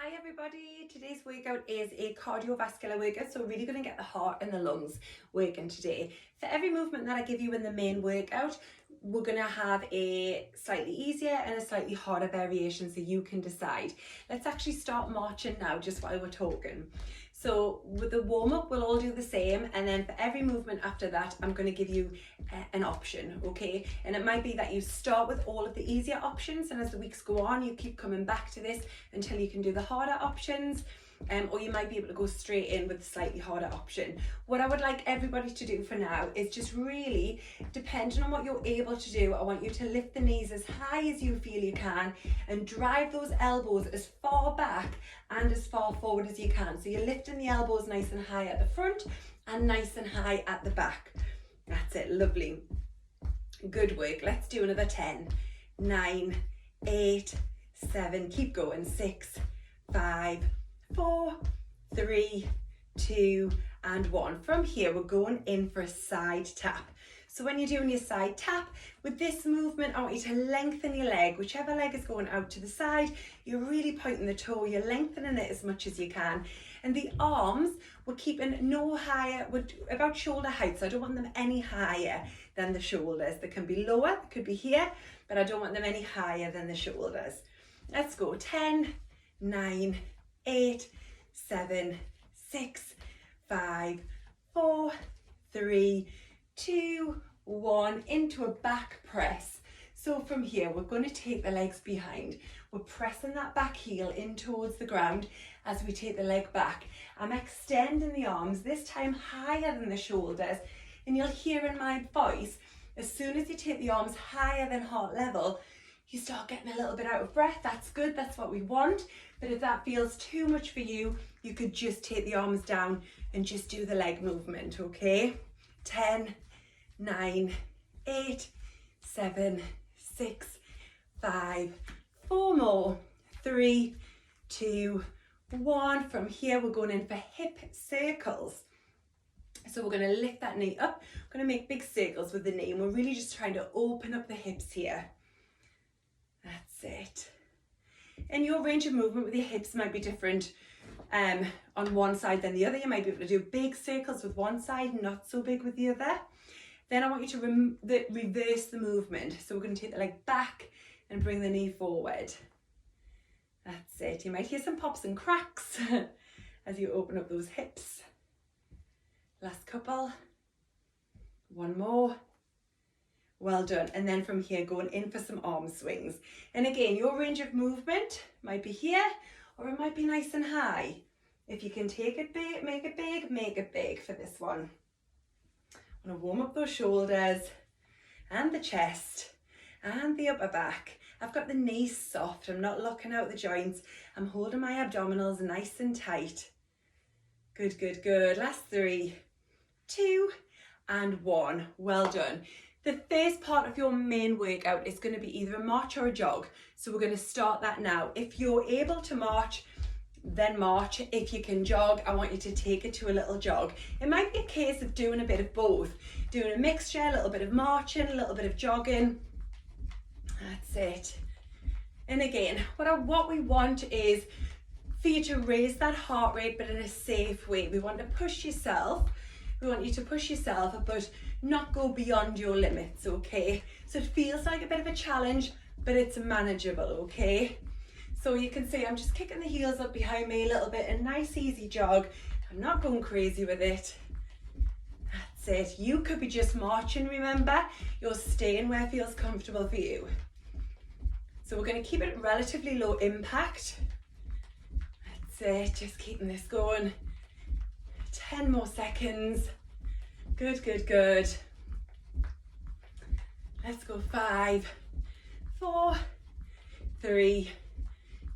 Hi everybody, today's workout is a cardiovascular workout, so we're really going to get the heart and the lungs working today. For every movement that I give you in the main workout, we're going to have a slightly easier and a slightly harder variation, so you can decide. Let's actually start marching now, just while we're talking. So with the warm-up, we'll all do the same, and then for every movement after that, I'm going to give you an option, okay? And it might be that you start with all of the easier options, and as the weeks go on, you keep coming back to this until you can do the harder options, or you might be able to go straight in with the slightly harder option. What I would like everybody to do for now is just really, depending on what you're able to do, I want you to lift the knees as high as you feel you can and drive those elbows as far back and as far forward as you can. So you're lifting the elbows nice and high at the front and nice and high at the back. That's it, lovely. Good work. Let's do another 10, 9, 8, 7, keep going, 6, 5, 4, 3, 2, and 1. From here, we're going in for a side tap. So when you're doing your side tap, with this movement, I want you to lengthen your leg. Whichever leg is going out to the side, you're really pointing the toe, you're lengthening it as much as you can. And the arms, we're keeping no higher, we're about shoulder height, so I don't want them any higher than the shoulders. They can be lower, they could be here, but I don't want them any higher than the shoulders. Let's go, 10, 9, 8, 7, 6, 5, 4, 3, 2, 1, into a back press. So from here, we're going to take the legs behind. We're pressing that back heel in towards the ground as we take the leg back. I'm extending the arms, this time higher than the shoulders, and you'll hear in my voice, as soon as you take the arms higher than heart level, you start getting a little bit out of breath. That's good, that's what we want. But if that feels too much for you, you could just take the arms down and just do the leg movement, okay? 10, 9, 8, 7, 6, 5, 4 more, 3, 2, 1. From here, we're going in for hip circles. So we're going to lift that knee up. We're going to make big circles with the knee, and we're really just trying to open up the hips here. That's it. And your range of movement with your hips might be different on one side than the other. You might be able to do big circles with one side, not so big with the other. Then I want you to reverse the movement. So we're going to take the leg back and bring the knee forward. That's it. You might hear some pops and cracks as you open up those hips. Last couple. One more. Well done. And then from here, going in for some arm swings. And again, your range of movement might be here, or it might be nice and high. If you can take it big, make it big, make it big for this one. I'm going to warm up those shoulders and the chest and the upper back. I've got the knees soft. I'm not locking out the joints. I'm holding my abdominals nice and tight. Good, good, good. Last 3, 2, and 1. Well done. The first part of your main workout is going to be either a march or a jog. So we're going to start that now. If you're able to march, then march. If you can jog, I want you to take it to a little jog. It might be a case of doing a bit of both. Doing a mixture, a little bit of marching, a little bit of jogging. That's it. And again, what we want is for you to raise that heart rate, but in a safe way. We want to push yourself. We want you to push yourself, but not go beyond your limits, okay? So it feels like a bit of a challenge, but it's manageable, okay? So you can see I'm just kicking the heels up behind me a little bit, a nice easy jog. I'm not going crazy with it. That's it. You could be just marching, remember? You're staying where it feels comfortable for you. So we're going to keep it relatively low impact. That's it, just keeping this going. 10 more seconds. Good, good, good. Let's go 5, 4, 3,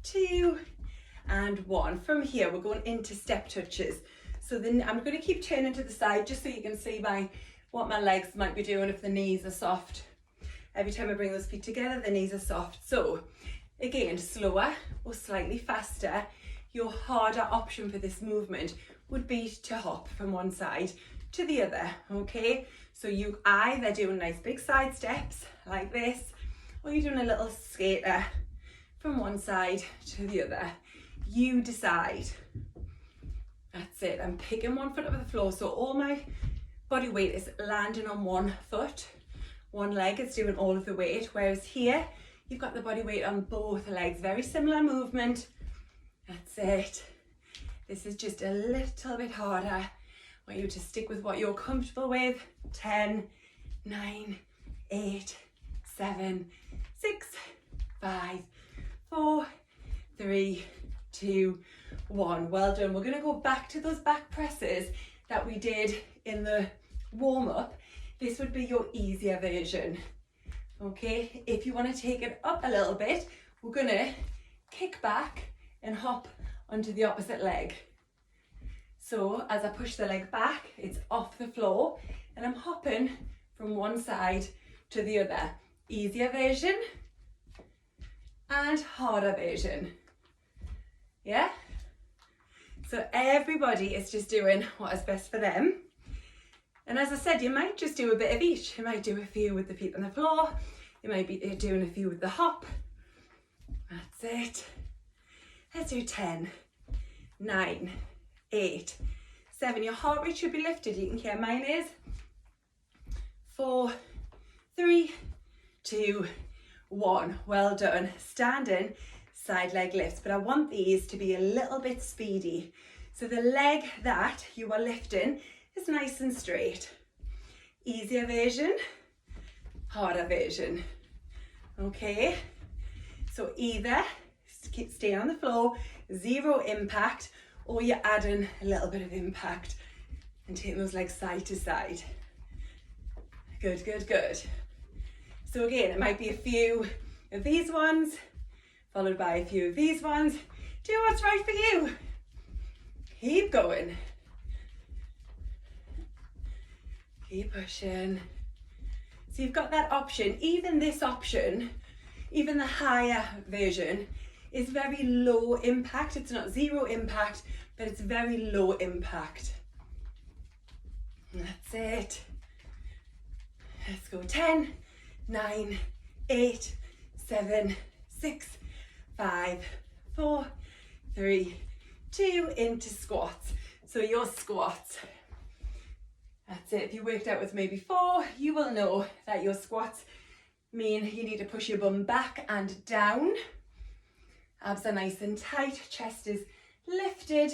2, and 1. From here, we're going into step touches. So then I'm going to keep turning to the side just so you can see what my legs might be doing if the knees are soft. Every time I bring those feet together, the knees are soft. So again, slower or slightly faster. Your harder option for this movement would be to hop from one side to the other, okay? So you either doing nice big side steps like this, or you're doing a little skater from one side to the other. You decide. That's it. I'm picking one foot up off the floor, so all my body weight is landing on one foot. One leg is doing all of the weight, whereas here you've got the body weight on both legs. Very similar movement. That's it. This is just a little bit harder. I want you to stick with what you're comfortable with. 10, 9, 8, 7, 6, 5, 4, 3, 2, 1. Well done. We're going to go back to those back presses that we did in the warm-up. This would be your easier version. Okay, if you want to take it up a little bit, we're going to kick back and hop onto the opposite leg. So as I push the leg back, it's off the floor and I'm hopping from one side to the other. Easier version and harder version. Yeah? So everybody is just doing what is best for them. And as I said, you might just do a bit of each. You might do a few with the feet on the floor. You might be doing a few with the hop. That's it. Let's do 10, 9, 8, 7. Your heart rate should be lifted. You can hear mine is 4, 3, 2, 1. Well done. Standing side leg lifts, but I want these to be a little bit speedy. So the leg that you are lifting is nice and straight. Easier version, harder version. Okay, so either stay on the floor, zero impact, or you're adding a little bit of impact and taking those legs side to side. Good, good, good. So again, it might be a few of these ones, followed by a few of these ones. Do what's right for you. Keep going. Keep pushing. So you've got that option. Even this option, even the higher version, is very low impact. It's not zero impact, but it's very low impact. That's it. Let's go. 10, 9, 8, 7, 6, 5, 4, 3, 2, into squats. So your squats. That's it. If you worked out with me before, you will know that your squats mean you need to push your bum back and down. Abs are nice and tight, chest is lifted.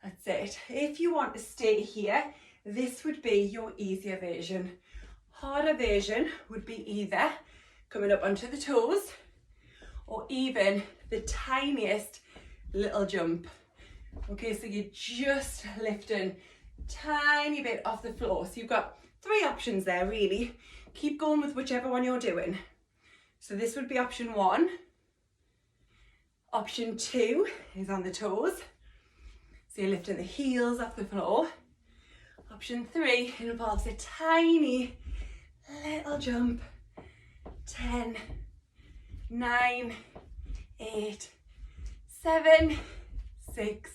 That's it. If you want to stay here, this would be your easier version. Harder version would be either coming up onto the toes or even the tiniest little jump. Okay, so you're just lifting tiny bit off the floor. So you've got 3 options there really. Keep going with whichever one you're doing. So this would be option 1. Option 2 is on the toes. So you're lifting the heels off the floor. Option 3 involves a tiny little jump. 10, 9, 8, 7, 6,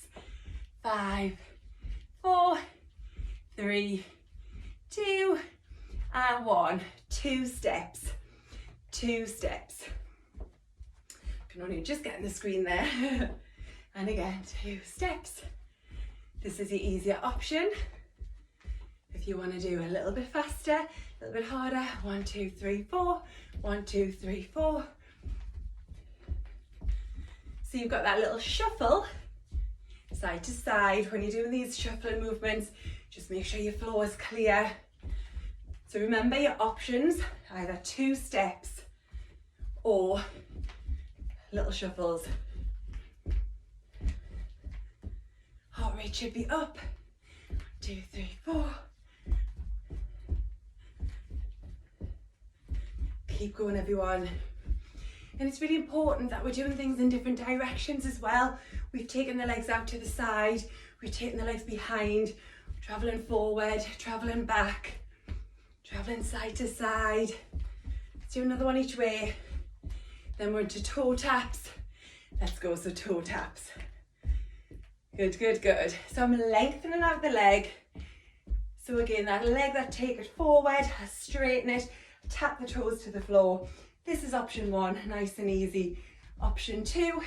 5, 4, 3, 2, and 1. 2 steps. 2 steps. Can only just get on the screen there. And again, 2 steps. This is the easier option. If you want to do a little bit faster, a little bit harder. 1, 2, 3, 4. 1, 2, 3, 4. So you've got that little shuffle side to side. When you're doing these shuffling movements, just make sure your floor is clear. So remember your options, either 2 steps or little shuffles. Heart rate should be up. 1, 2, 3, 4. Keep going, everyone. And it's really important that we're doing things in different directions as well. We've taken the legs out to the side, we've taken the legs behind, traveling forward, traveling back, traveling side to side. Let's do another one each way. Then we're into toe taps. Let's go, so toe taps. Good, good, good. So I'm lengthening out the leg. So again, that leg that take it forward, straighten it, tap the toes to the floor. This is option 1, nice and easy. Option 2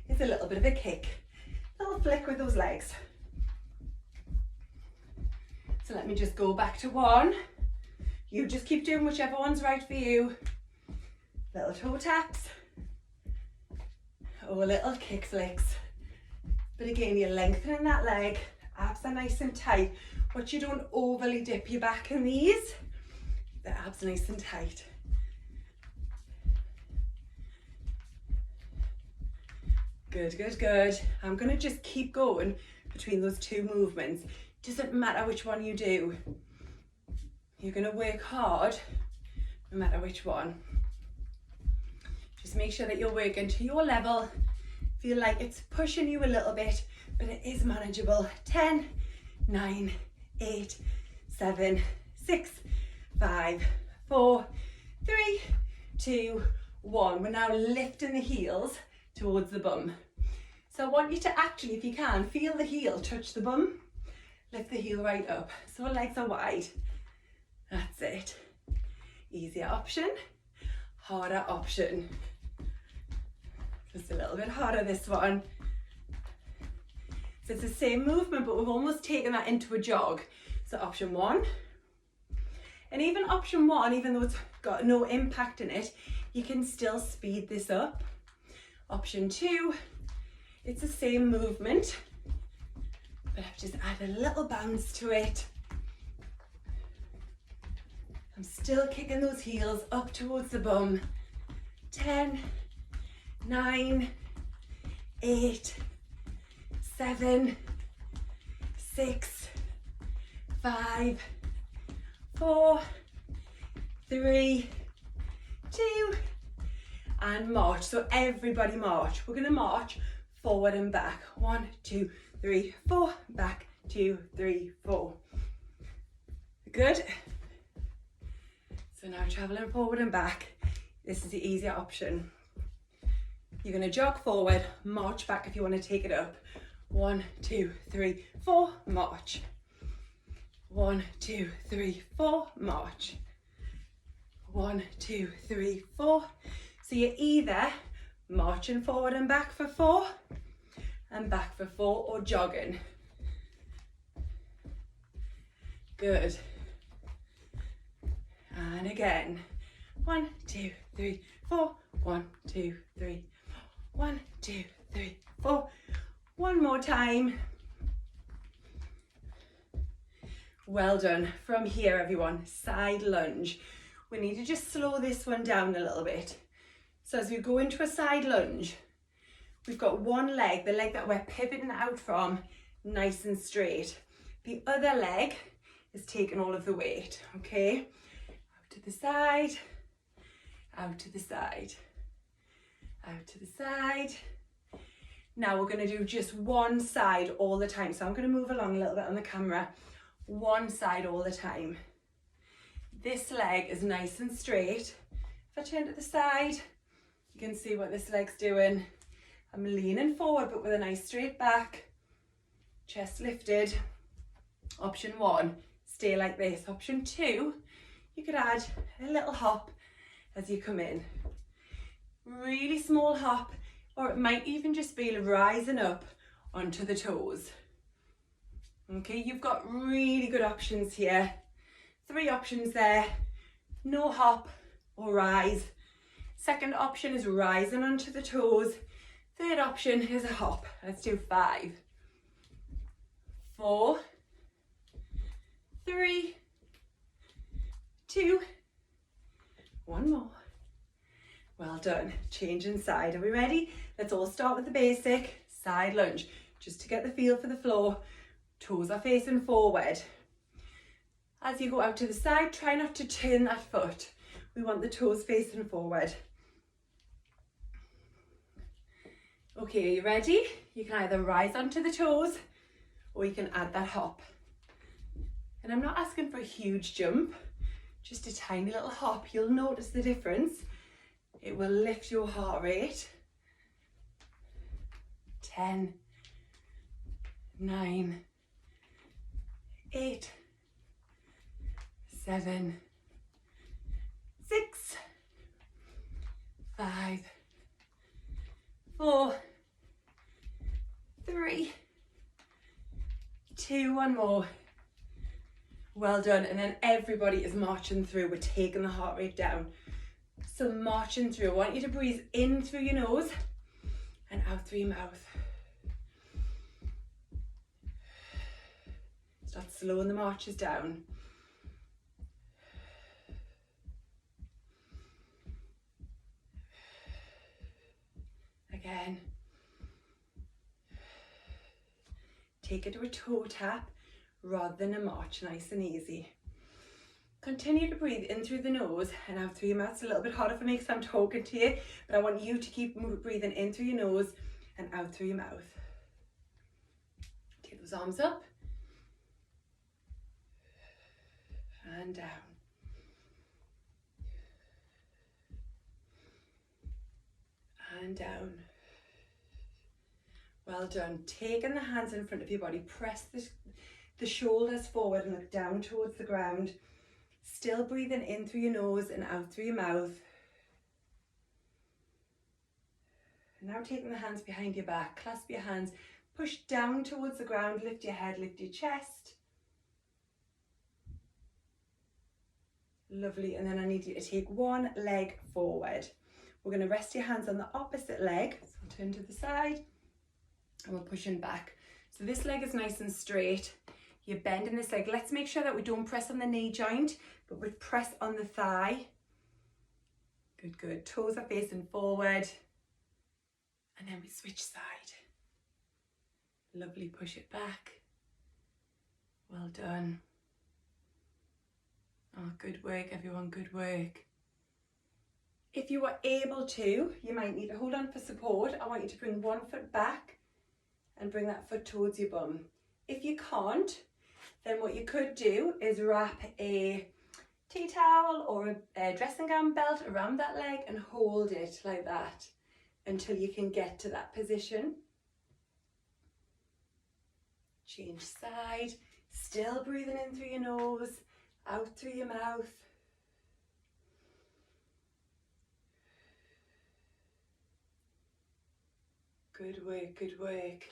is a little bit of a kick, a little flick with those legs. So let me just go back to one. You just keep doing whichever one's right for you. Little toe taps or little kick flicks. But again, you're lengthening that leg, abs are nice and tight. Watch you don't overly dip your back in these. The abs nice and tight. Good, good, good. I'm going to just keep going between those two movements. Doesn't matter which one you do. You're going to work hard no matter which one. Just make sure that you're working to your level. Feel like it's pushing you a little bit, but it is manageable. 10, 9, 8, 7, 6, 5, 4, 3, 2, 1. We're now lifting the heels towards the bum. So I want you to actually, if you can, feel the heel touch the bum. Lift the heel right up. So legs are wide. That's it. Easier option, harder option. Just a little bit harder this one. So it's the same movement, but we've almost taken that into a jog. So option one. And even option one, even though it's got no impact in it, you can still speed this up. Option two, it's the same movement, but I've just added a little bounce to it. I'm still kicking those heels up towards the bum. 10, 9, 8, 7, 6, 5, 4, 3, 2, and march. So everybody march. We're going to march forward and back. 1, 2, 3, 4, back, 2, 3, 4. Good. So now traveling forward and back. This is the easier option. You're going to jog forward, march back if you want to take it up. 1, 2, 3, 4, march. 1, 2, 3, 4, march. 1, 2, 3, 4. So you're either marching forward and back for 4 and back for 4, or jogging. Good. And again. 1, 2, 3, 4. 1, 2, 3, 4. 1, 2, 3, 4. One more time. Well done. From here, everyone, side lunge. We need to just slow this one down a little bit. So as we go into a side lunge, we've got one leg, the leg that we're pivoting out from, nice and straight. The other leg is taking all of the weight, okay? Out to the side, out to the side, out to the side. Now we're going to do just one side all the time. So I'm going to move along a little bit on the camera. One side all the time. This leg is nice and straight. If I turn to the side, you can see what this leg's doing. I'm leaning forward, but with a nice straight back. Chest lifted. Option one, stay like this. Option two, you could add a little hop as you come in. Really small hop, or it might even just be rising up onto the toes. Okay, you've got really good options here. 3 options there. No hop or rise. Second option is rising onto the toes. Third option is a hop. Let's do 5, 4, 3, 2, one more. Well done. Changing side. Are we ready? Let's all start with the basic side lunge, just to get the feel for the floor. Toes are facing forward. As you go out to the side, try not to turn that foot. We want the toes facing forward. Okay, are you ready? You can either rise onto the toes or you can add that hop. And I'm not asking for a huge jump, just a tiny little hop. You'll notice the difference. It will lift your heart rate. 10, 9, 8, 7, 6, 5, 4, 2, one more. Well done. And then everybody is marching through. We're taking the heart rate down. So marching through. I want you to breathe in through your nose and out through your mouth. Start slowing the marches down. Again. Take it to a toe tap rather than a march, nice and easy. Continue to breathe in through the nose and out through your mouth. It's a little bit harder for me because I'm talking to you, but I want you to keep breathing in through your nose and out through your mouth. Take those arms up and down. And down. Well done. Taking the hands in front of your body, press the shoulders forward and look down towards the ground. Still breathing in through your nose and out through your mouth. And now taking the hands behind your back, clasp your hands, push down towards the ground, lift your head, lift your chest. Lovely. And then I need you to take one leg forward. We're going to rest your hands on the opposite leg. So we'll turn to the side and we're pushing back. So this leg is nice and straight. You're bending this leg. Let's make sure that we don't press on the knee joint, but we press on the thigh. Good, good. Toes are facing forward. And then we switch side. Lovely. Push it back. Well done. Oh, good work, everyone. Good work. If you are able to, you might need to hold on for support. I want you to bring one foot back and bring that foot towards your bum. If you can't, then what you could do is wrap a tea towel or a dressing gown belt around that leg and hold it like that until you can get to that position. Change side, still breathing in through your nose, out through your mouth. Good work, good work.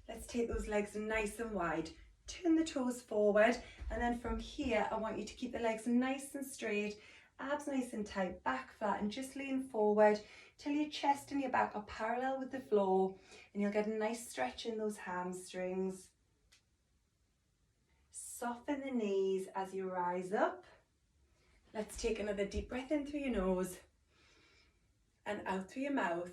Let's take those legs nice and wide. Turn the toes forward, and then from here I want you to keep the legs nice and straight, abs nice and tight, back flat, and just lean forward till your chest and your back are parallel with the floor, and you'll get a nice stretch in those hamstrings. Soften the knees as you rise up. Let's take another deep breath in through your nose and out through your mouth.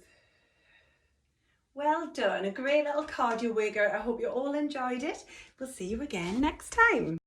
Well done, a great little cardio workout. I hope you all enjoyed it. We'll see you again next time.